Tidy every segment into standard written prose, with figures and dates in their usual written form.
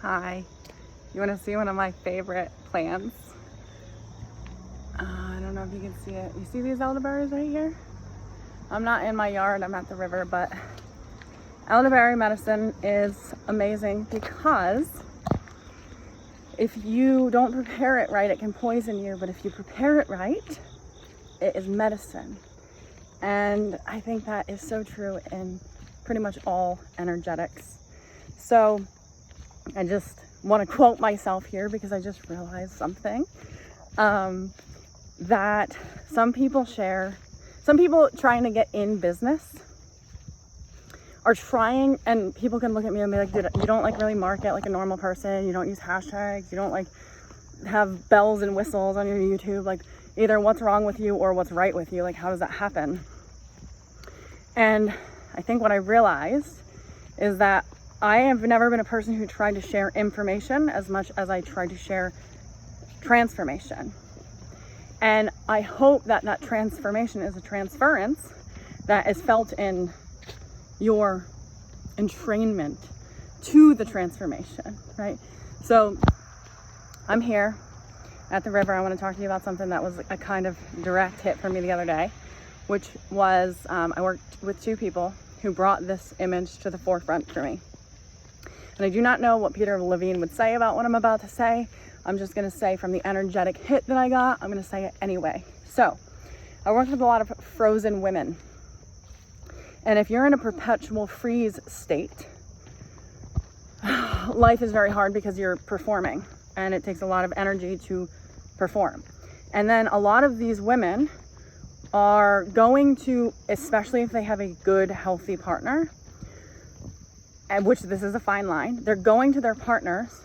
Hi. You want to see one of my favorite plants? I don't know if you can see it. You see these elderberries right here? I'm not in my yard, I'm at the river, but elderberry medicine is amazing because if you don't prepare it right, it can poison you, but if you prepare it right, it is medicine. And I think that is so true in pretty much all energetics. So I just want to quote myself here because I just realized something that some people trying to get in business are trying, and people can look at me and be like, dude, you don't like really market like a normal person, you don't use hashtags, you don't like have bells and whistles on your YouTube, like either what's wrong with you or what's right with you, like how does that happen? And I think what I realized is that I have never been a person who tried to share information as much as I tried to share transformation. And I hope that that transformation is a transference that is felt in your entrainment to the transformation, right? So I'm here at the river. I want to talk to you about something that was a kind of direct hit for me the other day, which was I worked with two people who brought this image to the forefront for me. And I do not know what Peter Levine would say about what I'm about to say. I'm just going to say from the energetic hit that I got, I'm going to say it anyway. So I work with a lot of frozen women. And if you're in a perpetual freeze state, life is very hard because you're performing and it takes a lot of energy to perform. And then a lot of these women are going to, especially if they have a good, healthy partner, and which this is a fine line, they're going to their partners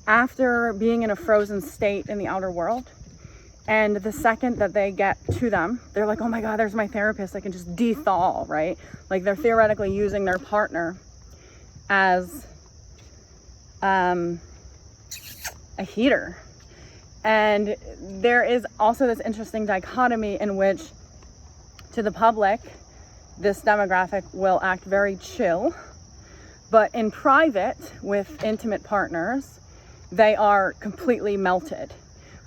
after being in a frozen state in the outer world. And the second that they get to them, they're like, oh my God, there's my therapist. I can just de-thaw, right? Like they're theoretically using their partner as a heater. And there is also this interesting dichotomy in which to the public, this demographic will act very chill, but in private with intimate partners, they are completely melted.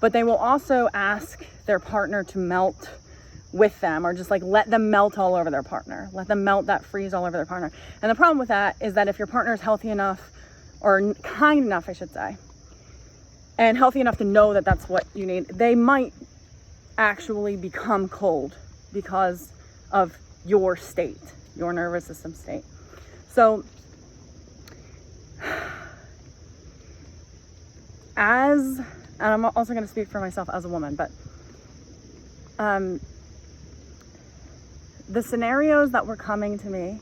But they will also ask their partner to melt with them, or just like let them melt all over their partner. Let them melt that freeze all over their partner. And the problem with that is that if your partner is healthy enough, or kind enough, I should say, and healthy enough to know that that's what you need, they might actually become cold because of your state, your nervous system state. So and I'm also going to speak for myself as a woman, but the scenarios that were coming to me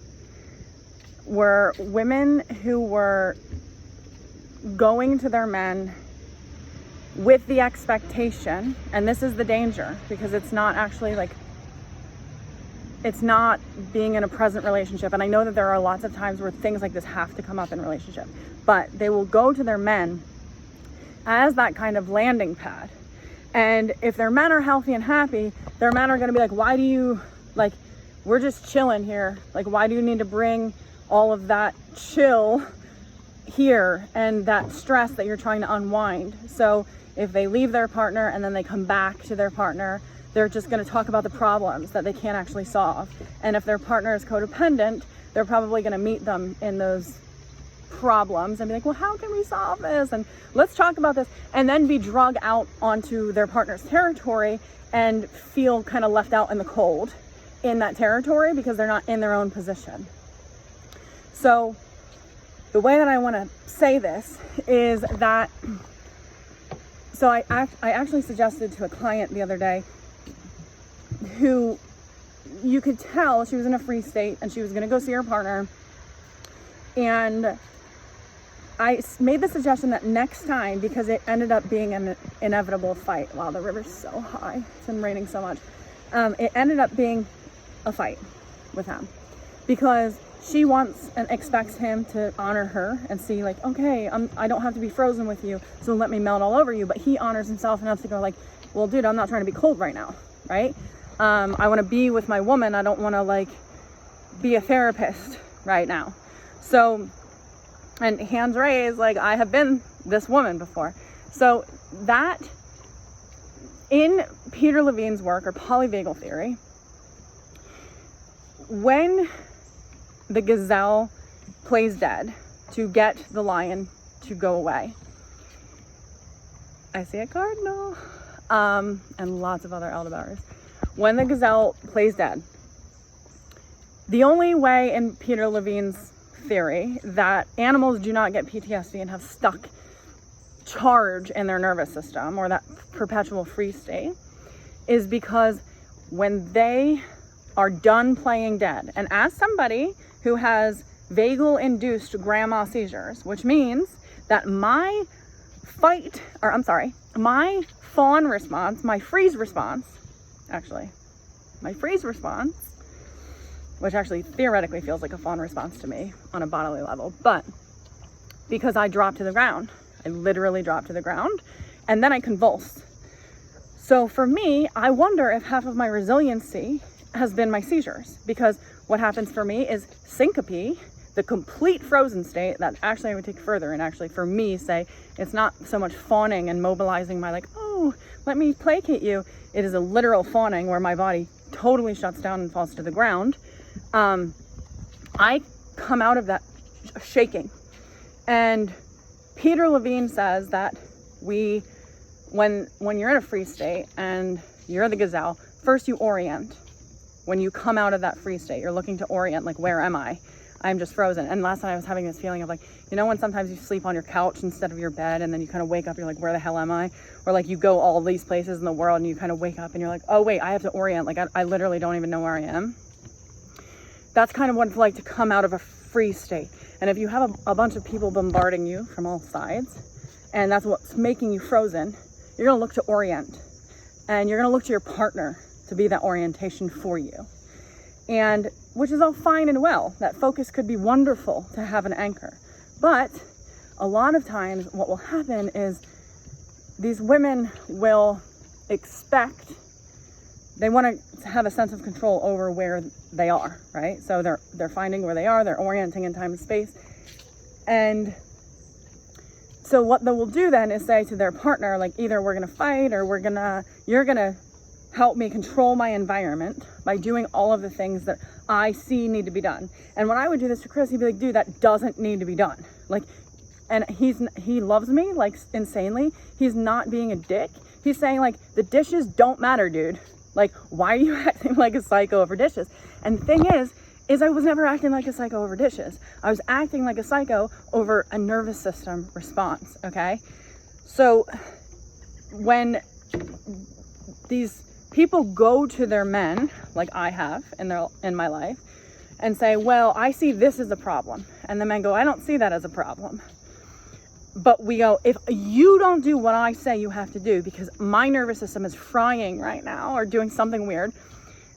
were women who were going to their men with the expectation, and this is the danger, because it's not actually like, it's not being in a present relationship. And I know that there are lots of times where things like this have to come up in relationship, but they will go to their men as that kind of landing pad. And if their men are healthy and happy, their men are going to be like, why do you, like, we're just chilling here. Like, why do you need to bring all of that chill here and that stress that you're trying to unwind? So if they leave their partner and then they come back to their partner, they're just going to talk about the problems that they can't actually solve. And if their partner is codependent, they're probably going to meet them in those problems and be like, well, how can we solve this? And let's talk about this. And then be drug out onto their partner's territory and feel kind of left out in the cold in that territory because they're not in their own position. So the way that I want to say this is that, so I actually suggested to a client the other day who you could tell she was in a free state and she was going to go see her partner. And I made the suggestion that next time, because it ended up being an inevitable fight. Wow, the river's so high. It's been raining so much. It ended up being a fight with him because she wants and expects him to honor her and see like, okay, I don't have to be frozen with you, so let me melt all over you. But he honors himself enough to go like, well, dude, I'm not trying to be cold right now, right? I want to be with my woman. I don't want to like be a therapist right now. So And hands raised, like, I have been this woman before. So that, in Peter Levine's work, or polyvagal theory, when the gazelle plays dead to get the lion to go away, I see a cardinal, and lots of other Aldebaran. When the gazelle plays dead, the only way in Peter Levine's theory that animals do not get PTSD and have stuck charge in their nervous system, or that perpetual freeze state, is because when they are done playing dead, and as somebody who has vagal induced grandma seizures, which means that my fawn response, my freeze response, which actually theoretically feels like a fawn response to me on a bodily level, but because I drop to the ground, I literally drop to the ground, and then I convulse. So for me, I wonder if half of my resiliency has been my seizures, because what happens for me is syncope, the complete frozen state that actually I would take further and actually for me say, it's not so much fawning and mobilizing my like, oh, let me placate you. It is a literal fawning where my body totally shuts down and falls to the ground. I come out of that shaking. And Peter Levine says that when you're in a freeze state and you're the gazelle, first you orient. When you come out of that freeze state, you're looking to orient, like, where am I? I'm just frozen. And last night I was having this feeling of like, you know, when sometimes you sleep on your couch instead of your bed, and then you kind of wake up, you're like, where the hell am I? Or like you go all these places in the world and you kind of wake up and you're like, oh wait, I have to orient. Like I literally don't even know where I am. That's kind of what it's like to come out of a freeze state. And if you have a bunch of people bombarding you from all sides, and that's what's making you frozen, you're gonna look to orient. And you're gonna look to your partner to be that orientation for you. And which is all fine and well. That focus could be wonderful to have an anchor. But a lot of times what will happen is these women will expect, they want to have a sense of control over where they are, right? So they're finding where they are, they're orienting in time and space. And so what they will do then is say to their partner, like, either we're gonna fight or you're gonna help me control my environment by doing all of the things that I see need to be done. And when I would do this to Chris, he'd be like, dude, that doesn't need to be done. Like, and he loves me, like, insanely. He's not being a dick. He's saying, like, the dishes don't matter, dude. Like, why are you acting like a psycho over dishes? And the thing is I was never acting like a psycho over dishes. I was acting like a psycho over a nervous system response, okay? So when these people go to their men, like I have in my life, and say, well, I see this as a problem. And the men go, I don't see that as a problem. But we go, if you don't do what I say you have to do because my nervous system is frying right now or doing something weird,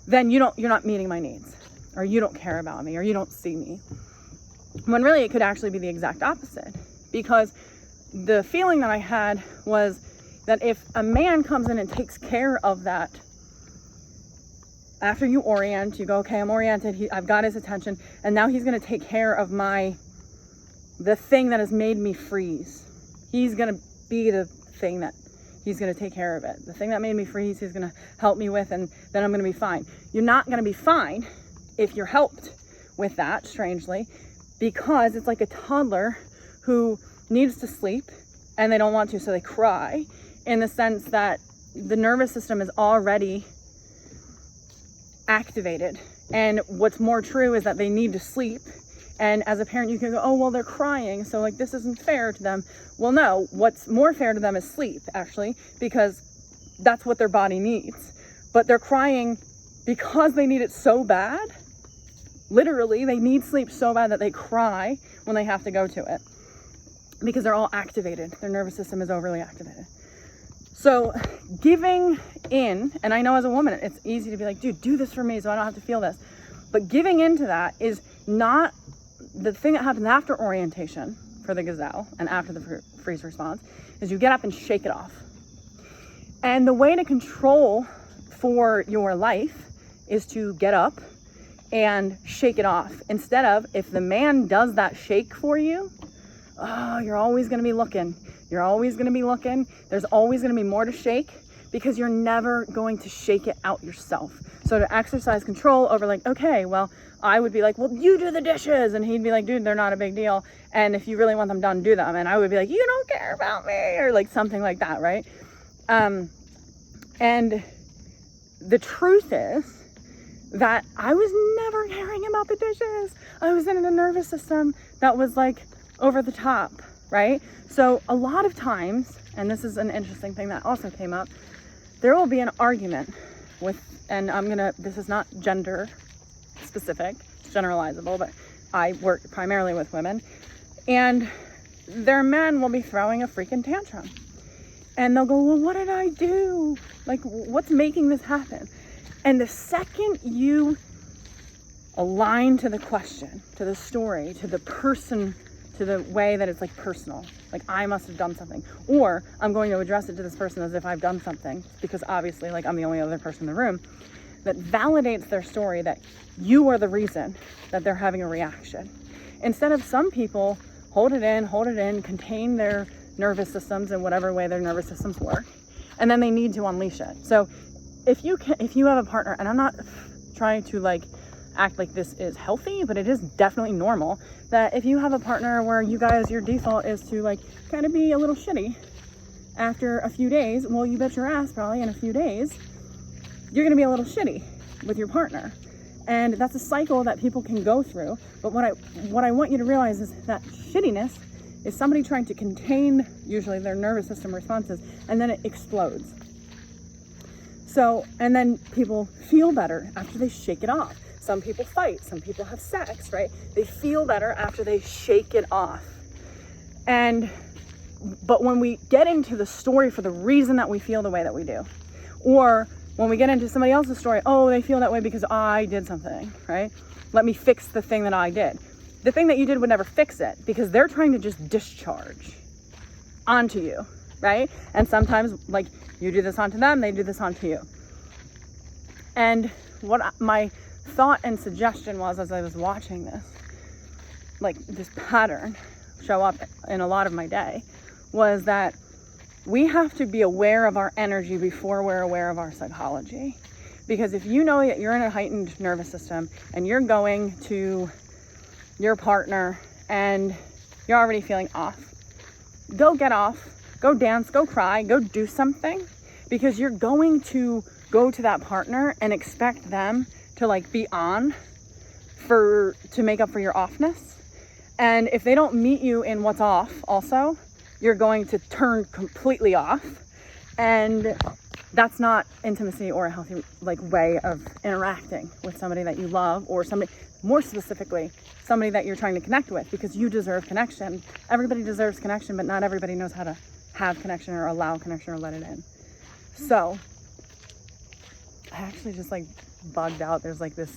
then you're not meeting my needs, or you don't care about me, or you don't see me. When really it could actually be the exact opposite, because the feeling that I had was that if a man comes in and takes care of that, after you orient, you go, okay, I'm oriented, I've got his attention, and now he's going to take care of the thing that has made me freeze. He's going to be the thing that he's going to take care of it. The thing that made me freeze, he's going to help me with, and then I'm going to be fine. You're not going to be fine if you're helped with that, strangely, because it's like a toddler who needs to sleep and they don't want to, so they cry, in the sense that the nervous system is already activated. And what's more true is that they need to sleep. And as a parent, you can go, oh, well, they're crying, so like this isn't fair to them. Well, no, what's more fair to them is sleep, actually, because that's what their body needs. But they're crying because they need it so bad. Literally, they need sleep so bad that they cry when they have to go to it, because they're all activated. Their nervous system is overly activated. So giving in, and I know as a woman, it's easy to be like, dude, do this for me so I don't have to feel this. But giving into that is not the thing that happens after orientation for the gazelle and after the freeze response, is you get up and shake it off. And the way to control for your life is to get up and shake it off. Instead of, if the man does that shake for you, oh, you're always going to be looking. You're always going to be looking. There's always going to be more to shake, because you're never going to shake it out yourself. So to exercise control over like, okay, well, I would be like, well, you do the dishes. And he'd be like, dude, they're not a big deal. And if you really want them done, do them. And I would be like, you don't care about me, or like something like that, right? And the truth is that I was never caring about the dishes. I was in a nervous system that was like over the top, right? So a lot of times, and this is an interesting thing that also came up, there will be an argument with, and this is not gender specific, it's generalizable, but I work primarily with women, and their men will be throwing a freaking tantrum. And they'll go, well, what did I do? Like, what's making this happen? And the second you align to the question, to the story, to the person, to the way that it's like personal, like I must have done something, or I'm going to address it to this person as if I've done something, because obviously like I'm the only other person in the room, that validates their story, that you are the reason that they're having a reaction. Instead of some people hold it in, contain their nervous systems in whatever way their nervous systems work, and then they need to unleash it. So if you have a partner, and I'm not trying to like act like this is healthy, but it is definitely normal, that if you have a partner where you guys, your default is to like kind of be a little shitty after a few days, well, you bet your ass probably in a few days you're gonna be a little shitty with your partner. And that's a cycle that people can go through. But what I want you to realize is that shittiness is somebody trying to contain usually their nervous system responses, and then it explodes. So, and then people feel better after they shake it off. Some people fight, some people have sex, right? They feel better after they shake it off. But when we get into the story for the reason that we feel the way that we do, or when we get into somebody else's story, oh, they feel that way because I did something, right? Let me fix the thing that I did. The thing that you did would never fix it, because they're trying to just discharge onto you, right? And sometimes like you do this onto them, they do this onto you. And what my thought and suggestion was as I was watching this, like this pattern show up in a lot of my day, was that we have to be aware of our energy before we're aware of our psychology. Because if you know that you're in a heightened nervous system and you're going to your partner and you're already feeling off, go get off, go dance, go cry, go do something, because you're going to go to that partner and expect them to like be on to make up for your offness. And if they don't meet you in what's off also, you're going to turn completely off, and that's not intimacy or a healthy like way of interacting with somebody that you love, or somebody, more specifically, somebody that you're trying to connect with, because you deserve connection. Everybody deserves connection, but not everybody knows how to have connection or allow connection or let it in. So I actually just like bugged out. There's like this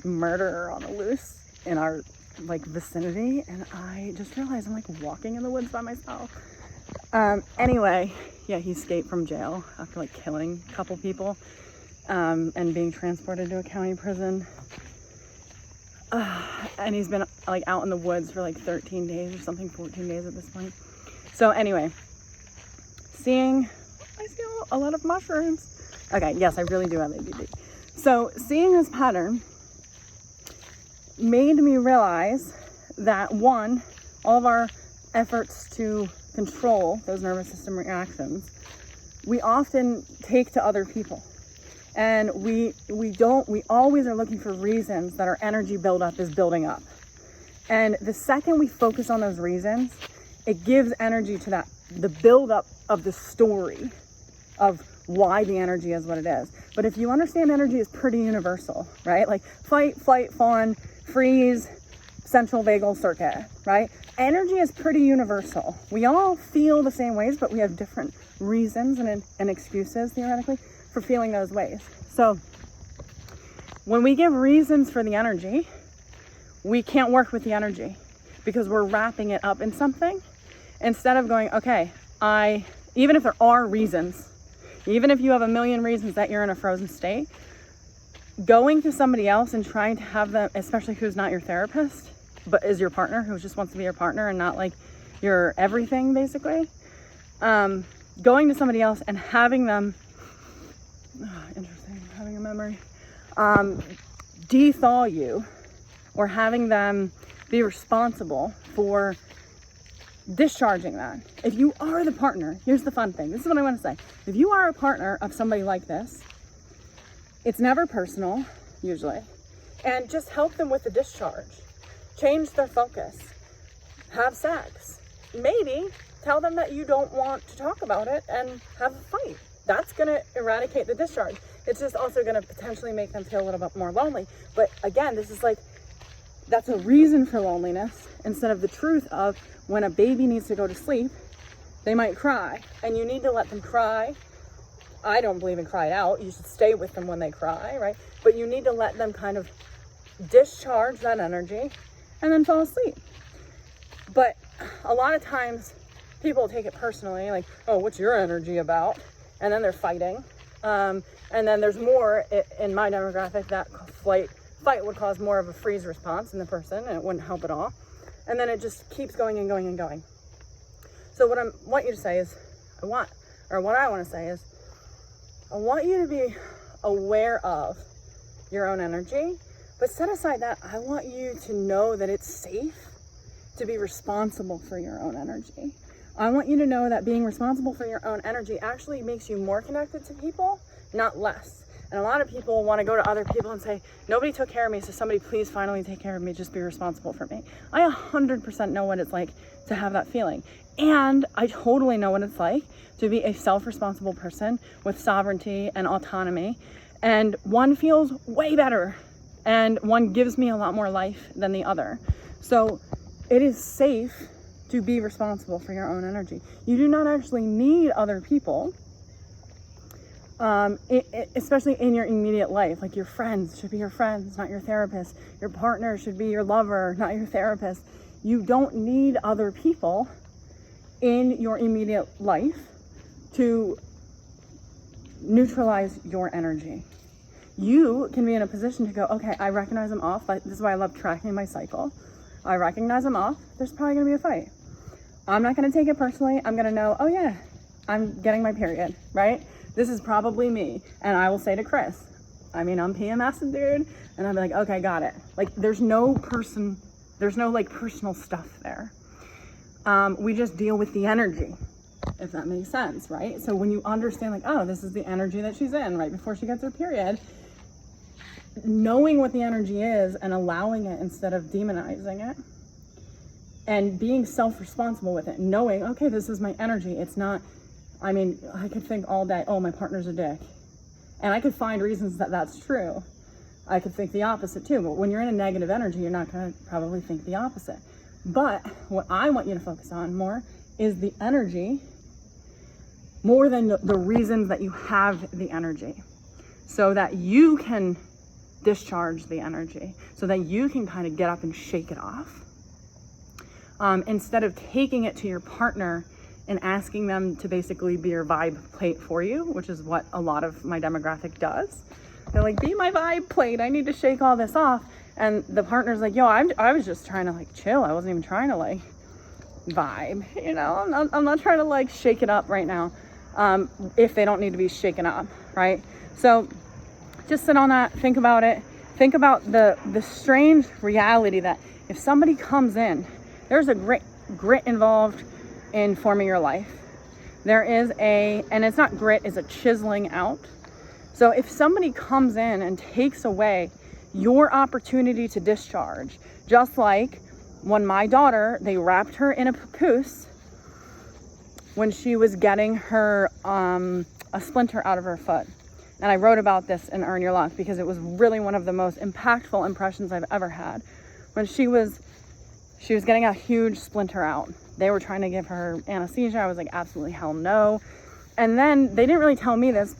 murderer on the loose in our like vicinity, and I just realized I'm like walking in the woods by myself. Anyway, yeah, he escaped from jail after like killing a couple people, and being transported to a county prison. And he's been like out in the woods for like 13 days or something, 14 days at this point. So anyway, I see a lot of mushrooms. Okay, yes, I really do have ADD. So seeing this pattern made me realize that one, all of our efforts to control those nervous system reactions, we often take to other people. And we always are looking for reasons that our energy buildup is building up. And the second we focus on those reasons, it gives energy to that, the buildup of the story of why the energy is what it is. But if you understand energy is pretty universal, right? Like fight, flight, fawn, freeze, central vagal circuit, right? Energy is pretty universal. We all feel the same ways, but we have different reasons and excuses, theoretically, for feeling those ways. So when we give reasons for the energy, we can't work with the energy because we're wrapping it up in something, instead of going, okay, even if there are reasons, even if you have a million reasons that you're in a frozen state, going to somebody else and trying to have them, especially who's not your therapist, but is your partner, who just wants to be your partner and not like your everything, basically. Going to somebody else and having them, interesting, having a memory, de-thaw you, or having them be responsible for discharging that. If you are the partner, here's the fun thing. This is what I want to say. If you are a partner of somebody like this, it's never personal, usually, and just help them with the discharge. Change their focus. Have sex. Maybe tell them that you don't want to talk about it and have a fight. That's going to eradicate the discharge. It's just also going to potentially make them feel a little bit more lonely. But again, this is like, that's a reason for loneliness instead of the truth of when a baby needs to go to sleep, they might cry and you need to let them cry. I don't believe in cry it out. You should stay with them when they cry, right? But you need to let them kind of discharge that energy and then fall asleep. But a lot of times people take it personally, like, oh, what's your energy about? And then they're fighting. And then there's more in my demographic that fight would cause more of a freeze response in the person, and it wouldn't help at all. And then it just keeps going and going and going. So what I want you to say is, I want you to be aware of your own energy, but set aside that I want you to know that it's safe to be responsible for your own energy. I want you to know that being responsible for your own energy actually makes you more connected to people, not less. And a lot of people want to go to other people and say, nobody took care of me, so somebody please finally take care of me, just be responsible for me. I 100% know what it's like to have that feeling. And I totally know what it's like to be a self-responsible person with sovereignty and autonomy. And one feels way better, and one gives me a lot more life than the other. So it is safe to be responsible for your own energy. You do not actually need other people, especially in your immediate life. Like your friends should be your friends, not your therapist. Your partner should be your lover, not your therapist. You don't need other people in your immediate life to neutralize your energy. You can be in a position to go, okay, I recognize I'm off. This is why I love tracking my cycle. I recognize I'm off. There's probably going to be a fight. I'm not going to take it personally. I'm going to know, oh yeah, I'm getting my period, right? This is probably me. And I will say to Chris, I'm PMS, dude. And I'm like, okay, got it. Like there's no like personal stuff there. We just deal with the energy, if that makes sense, right? So when you understand like, oh, this is the energy that she's in right before she gets her period, knowing what the energy is and allowing it instead of demonizing it, and being self-responsible with it, knowing, okay, this is my energy. It's not, I could think all day, oh, my partner's a dick. And I could find reasons that that's true. I could think the opposite too, but when you're in a negative energy, you're not gonna probably think the opposite. But what I want you to focus on more is the energy, more than the reasons that you have the energy, so that you can discharge the energy, so that you can kind of get up and shake it off. Instead of taking it to your partner and asking them to basically be your vibe plate for you, which is what a lot of my demographic does. They're like, be my vibe plate, I need to shake all this off. And the partner's like, yo, I was just trying to like chill. I wasn't even trying to like vibe, you know? I'm not trying to like shake it up right now, if they don't need to be shaken up, right? So just sit on that, think about it. Think about the strange reality that if somebody comes in, there's a grit involved in forming your life. There is and it's not grit, it's a chiseling out. So if somebody comes in and takes away your opportunity to discharge, just like when my daughter, they wrapped her in a papoose when she was getting her a splinter out of her foot. And I wrote about this in Earn Your Luck because it was really one of the most impactful impressions I've ever had. When she was getting a huge splinter out. They were trying to give her anesthesia. I was like, absolutely hell no. And then they didn't really tell me this.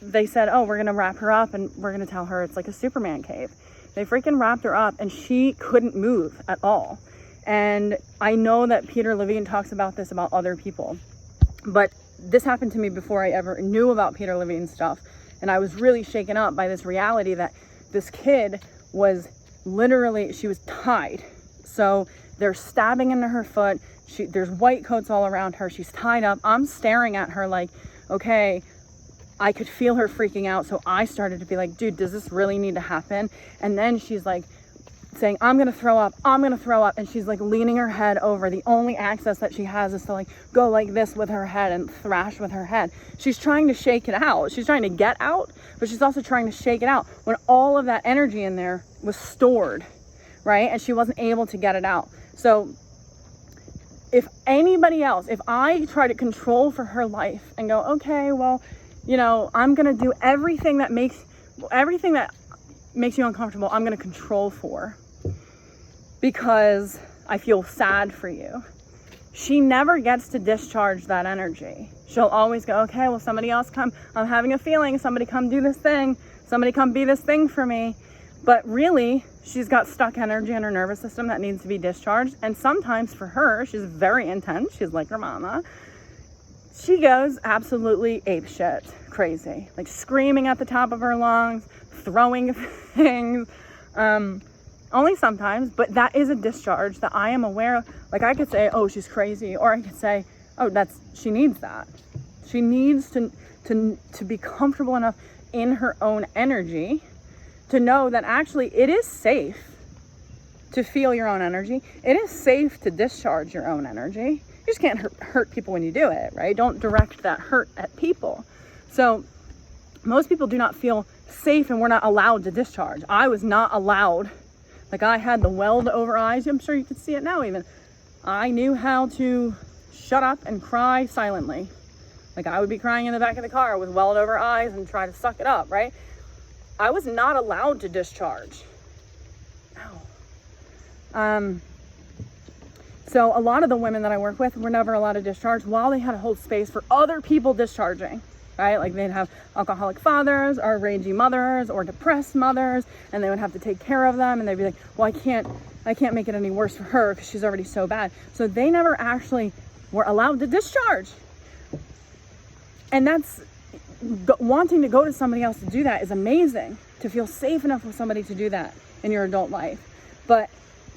They said, oh, we're gonna wrap her up and we're gonna tell her it's like a Superman cave. They freaking wrapped her up and she couldn't move at all. And I know that Peter Levine talks about this about other people, but this happened to me before I ever knew about Peter Levine's stuff. And I was really shaken up by this reality that this kid was literally, she was tied. So they're stabbing into her foot. There's white coats all around her. She's tied up. I'm staring at her like, okay, I could feel her freaking out. So I started to be like, dude, does this really need to happen? And then she's like saying, I'm going to throw up. I'm going to throw up. And she's like leaning her head over. The only access that she has is to like go like this with her head and thrash with her head. She's trying to shake it out. She's trying to get out, but she's also trying to shake it out when all of that energy in there was stored, right? And she wasn't able to get it out. So if anybody else, if I try to control for her life and go, okay, well, you know, I'm going to do everything that makes you uncomfortable, I'm going to control for because I feel sad for you. She never gets to discharge that energy. She'll always go, okay, well, somebody else come. I'm having a feeling. Somebody come do this thing. Somebody come be this thing for me. But really, she's got stuck energy in her nervous system that needs to be discharged. And sometimes for her, she's very intense. She's like her mama. She goes absolutely apeshit crazy, like screaming at the top of her lungs, throwing things, only sometimes, but that is a discharge that I am aware of. Like I could say, oh, she's crazy, or I could say, oh, she needs that. She needs to be comfortable enough in her own energy to know that actually it is safe to feel your own energy. It is safe to discharge your own energy. You just can't hurt people when you do it, right? Don't direct that hurt at people. So most people do not feel safe and we're not allowed to discharge. I was not allowed. Like I had the welled over eyes. I'm sure you can see it now even. I knew how to shut up and cry silently. Like I would be crying in the back of the car with welled over eyes and try to suck it up, right? I was not allowed to discharge. Ow. So a lot of the women that I work with were never allowed to discharge while they had to hold space for other people discharging, right? Like they'd have alcoholic fathers or ragey mothers or depressed mothers, and they would have to take care of them. And they'd be like, well, I can't make it any worse for her because she's already so bad. So they never actually were allowed to discharge. And that's wanting to go to somebody else to do that is amazing, to feel safe enough with somebody to do that in your adult life. But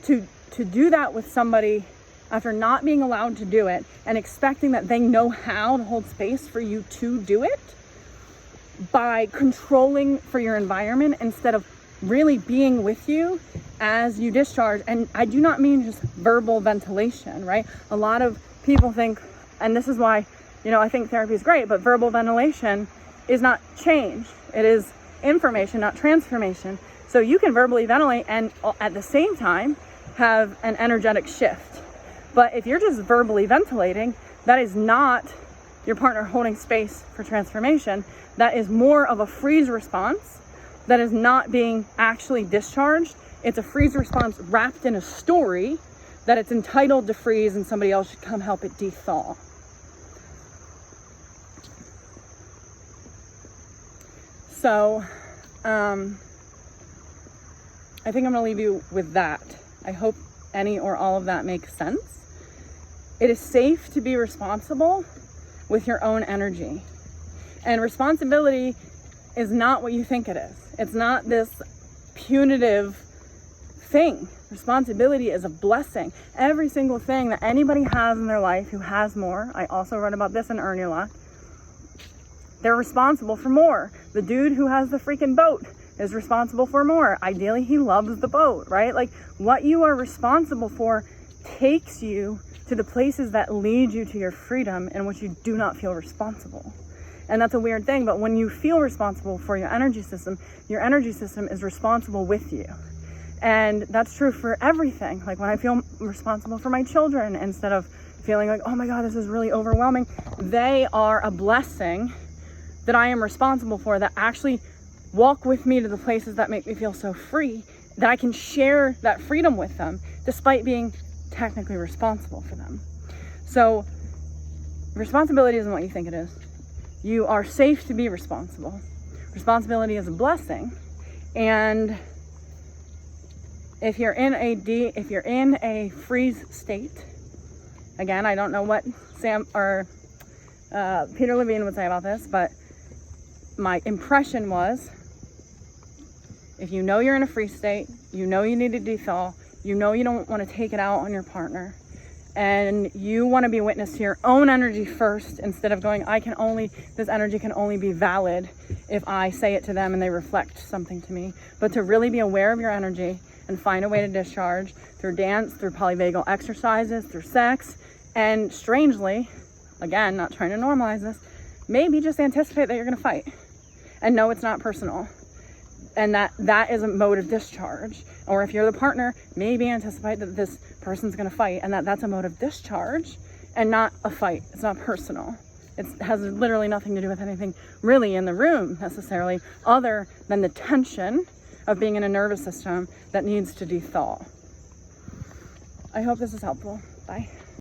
to do that with somebody after not being allowed to do it and expecting that they know how to hold space for you to do it by controlling for your environment instead of really being with you as you discharge. And I do not mean just verbal ventilation, right? A lot of people think, and this is why, I think therapy is great, but verbal ventilation is not change. It is information, not transformation. So you can verbally ventilate and at the same time have an energetic shift. But if you're just verbally ventilating, that is not your partner holding space for transformation. That is more of a freeze response that is not being actually discharged. It's a freeze response wrapped in a story that it's entitled to freeze and somebody else should come help it dethaw. So, I think I'm gonna leave you with that. I hope any or all of that makes sense. It is safe to be responsible with your own energy. And responsibility is not what you think it is. It's not this punitive thing. Responsibility is a blessing. Every single thing that anybody has in their life who has more, I also read about this in Earn Your Luck, they're responsible for more. The dude who has the freaking boat is responsible for more. Ideally, he loves the boat, right? Like what you are responsible for takes you to the places that lead you to your freedom in which you do not feel responsible. And that's a weird thing, but when you feel responsible for your energy system is responsible with you. And that's true for everything. Like when I feel responsible for my children, instead of feeling like, oh my God, this is really overwhelming, they are a blessing that I am responsible for, that actually walk with me to the places that make me feel so free, that I can share that freedom with them despite being technically responsible for them. So responsibility isn't what you think it is. You are safe to be responsible. Responsibility is a blessing. And if you're in a freeze state, again, I don't know what Sam or Peter Levine would say about this, but my impression was, if you know you're in a freeze state, you know you need to dethaw, you know you don't want to take it out on your partner, and you want to be witness to your own energy first, instead of going, this energy can only be valid if I say it to them and they reflect something to me. But to really be aware of your energy and find a way to discharge through dance, through polyvagal exercises, through sex, and strangely, again, not trying to normalize this, maybe just anticipate that you're going to fight and know it's not personal, and that is a mode of discharge. Or if you're the partner, maybe anticipate that this person's going to fight, and that's a mode of discharge and not a fight. It's not personal. It has literally nothing to do with anything really in the room necessarily, other than the tension of being in a nervous system that needs to de-thaw. I hope this is helpful. Bye.